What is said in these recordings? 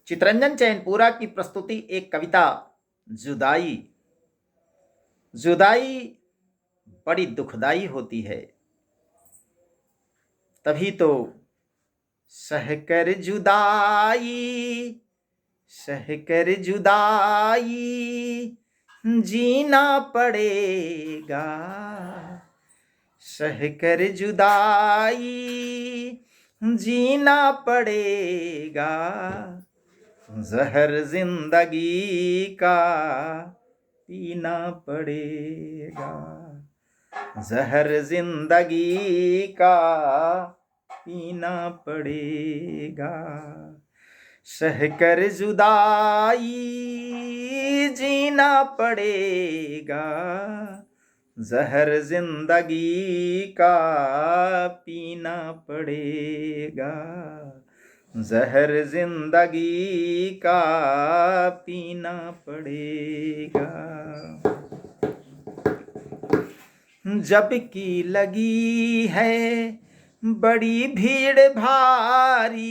चितरंजन चैनपुरा की प्रस्तुति एक कविता जुदाई। जुदाई बड़ी दुखदाई होती है, तभी तो सहकर जुदाई, सहकर जुदाई जीना पड़ेगा। सहकर जुदाई जीना पड़ेगा। जहर जिंदगी का पीना पड़ेगा। जहर जिंदगी का पीना पड़ेगा। सहकर जुदाई जीना पड़ेगा। जहर जिंदगी का पीना पड़ेगा। जहर जिंदगी का पीना पड़ेगा। जब की लगी है बड़ी भीड़ भारी,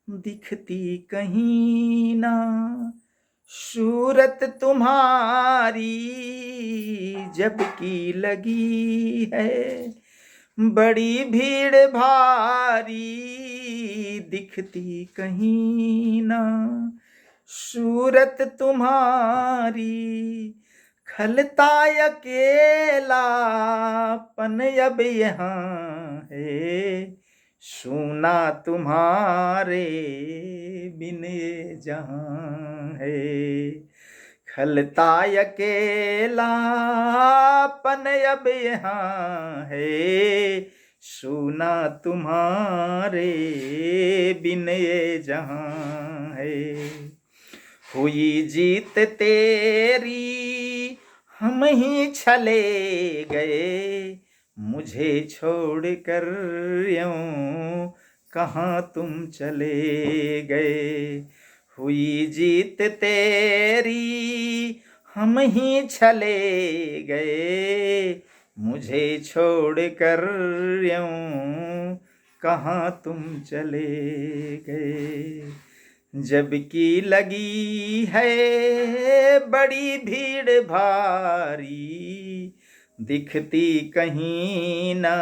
दिखती कहीं ना सूरत तुम्हारी। जब की लगी है बड़ी भीड़ भारी, दिखती कहीं ना सूरत तुम्हारी। खलता अकेलापन अब यहाँ है, सुना तुम्हारे बिन ये जहाँ है। खलता अकेलापन अब यहाँ है, सुना तुम्हारे बिन ये जहाँ है। हुई जीत तेरी हम ही चले गए, मुझे छोड़कर यूं कहाँ तुम चले गए। हुई जीत तेरी हम ही चले गए, मुझे छोड़कर यूं कहाँ तुम चले गए। जब की लगी है बड़ी भीड़ भारी, दिखती कहीं ना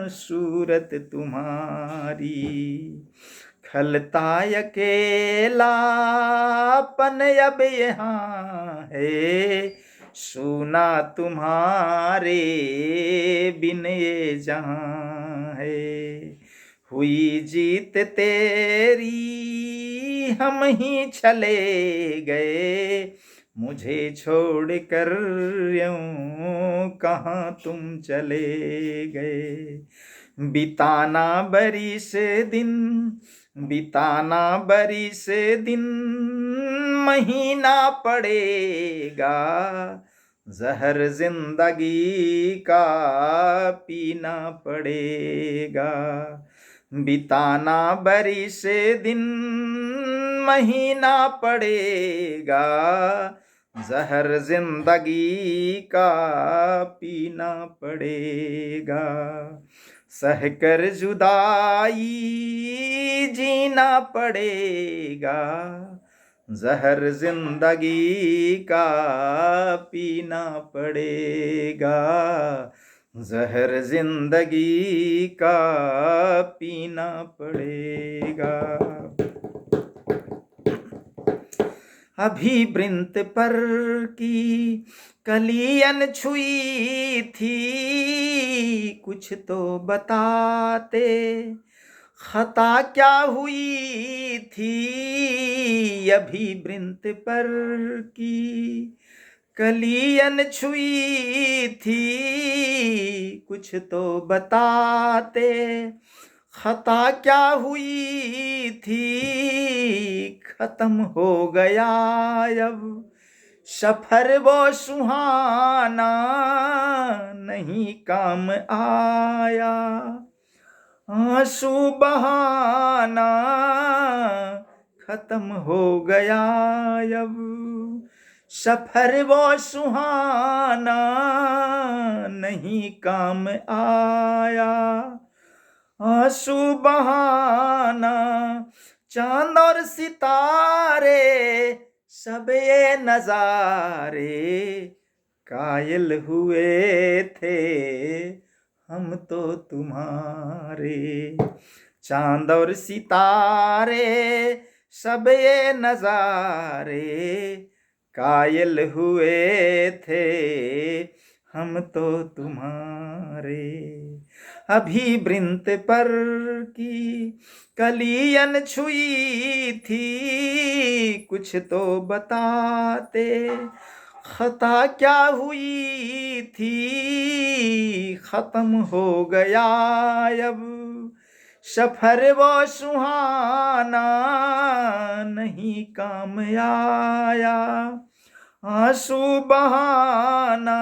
सूरत तुम्हारी। खलता अकेलापन अब यहाँ है, सुना तुम्हारे बिन ये जहाँ है। हुई जीत तेरी हम ही चले गए, मुझे छोड़कर यूं कहाँ तुम चले गए। बिताना बरिस दिन, बिताना बरिस दिन, महीना पड़ेगा। जहर जिंदगी का पीना पड़ेगा। बिताना बरिस दिन, महीना पड़ेगा। जहर जिंदगी का पीना पड़ेगा। सहकर जुदाई जीना पड़ेगा। जहर जिंदगी का पीना पड़ेगा। जहर जिंदगी का पीना पड़ेगा। अभी वृंत पर की कलियन छुई थी, कुछ तो बताते खता क्या हुई थी। अभी वृंत पर की कलियन छुई थी, कुछ तो बताते खता क्या हुई थी। खत्म हो गया अब सफर वो सुहाना, नहीं काम आया आंसू बहाना। खत्म हो गया अब सफर वो सुहाना, नहीं काम आया आंसू बहाना। चांद और सितारे सब ये नजारे कायल हुए थे हम तो तुम्हारे। चांद और सितारे सब ये नजारे कायल हुए थे हम तो तुम्हारे। अभी वृंत पर की कलियन छुई थी कुछ तो बताते, खता क्या हुई थी खत्म हो गया अब, सफर वो सुहाना नहीं काम आया। आंसू बहाना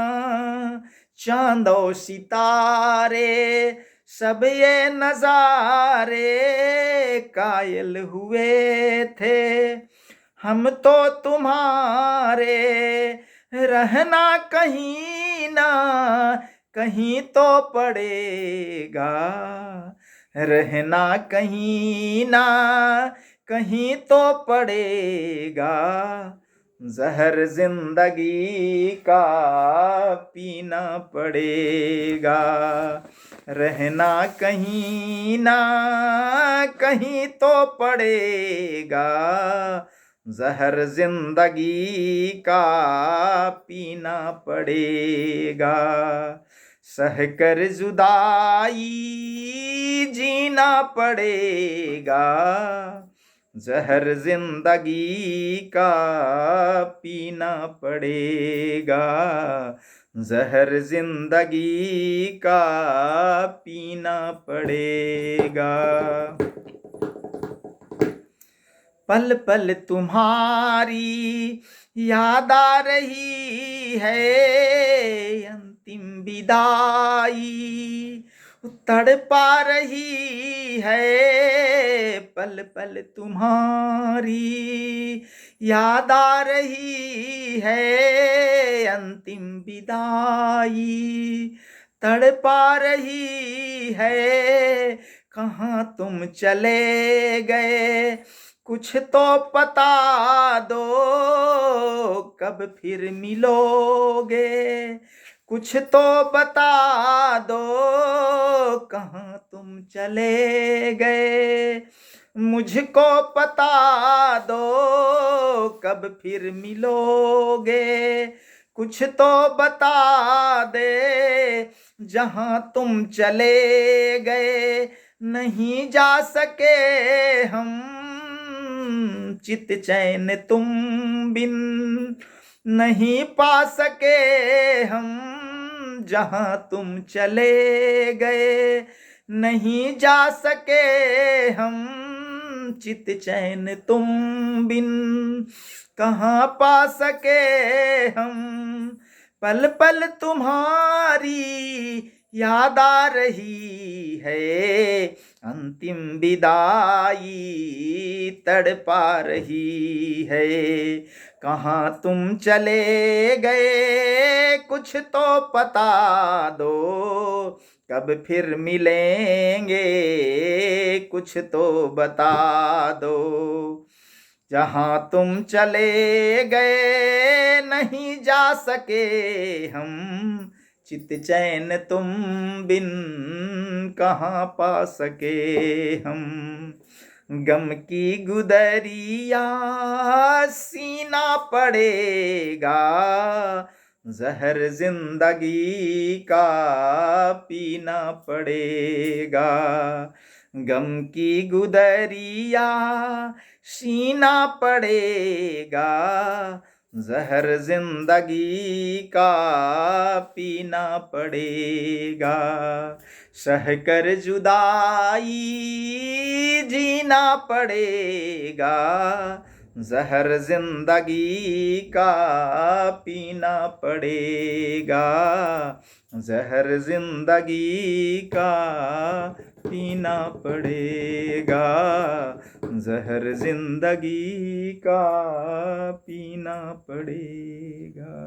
चांदो सितारे सब ये नजारे कायल हुए थे हम तो तुम्हारे। रहना कहीं ना कहीं तो पड़ेगा, रहना कहीं ना कहीं तो पड़ेगा, जहर जिंदगी का पीना पड़ेगा। रहना कहीं ना कहीं तो पड़ेगा, जहर जिंदगी का पीना पड़ेगा। सहकर जुदाई जीना पड़ेगा, जहर जिंदगी का पीना पड़ेगा, जहर जिंदगी का पीना पड़ेगा। पल पल तुम्हारी याद आ रही है, अंतिम विदाई तड़पा रही है। पल पल तुम्हारी याद आ रही है, अंतिम विदाई तड़पा रही है। कहाँ तुम चले गए कुछ तो पता दो, कब फिर मिलोगे कुछ तो बता दो। कहाँ तुम चले गए मुझको पता दो, कब फिर मिलोगे कुछ तो बता दे। जहाँ तुम चले गए नहीं जा सके हम, चित चैन तुम बिन नहीं पा सके हम। जहाँ तुम चले गए नहीं जा सके हम, चित चैन तुम बिन कहाँ पा सके हम। पल पल तुम्हारी याद आ रही है, अंतिम विदाई तड़पा रही है। कहाँ तुम चले गए कुछ तो पता दो, कब फिर मिलेंगे कुछ तो बता दो। जहाँ तुम चले गए नहीं जा सके हम, चित चैन तुम बिन कहाँ पा सके हम। गम की गुदरिया सीना पड़ेगा, जहर जिंदगी का पीना पड़ेगा। गम की गुदरिया सीना पड़ेगा, जहर जिंदगी का पीना पड़ेगा। सहकर जुदाई जीना पड़ेगा, जहर जिंदगी का पीना पड़ेगा, जहर जिंदगी का पीना पड़ेगा, जहर जिंदगी का पीना पड़ेगा।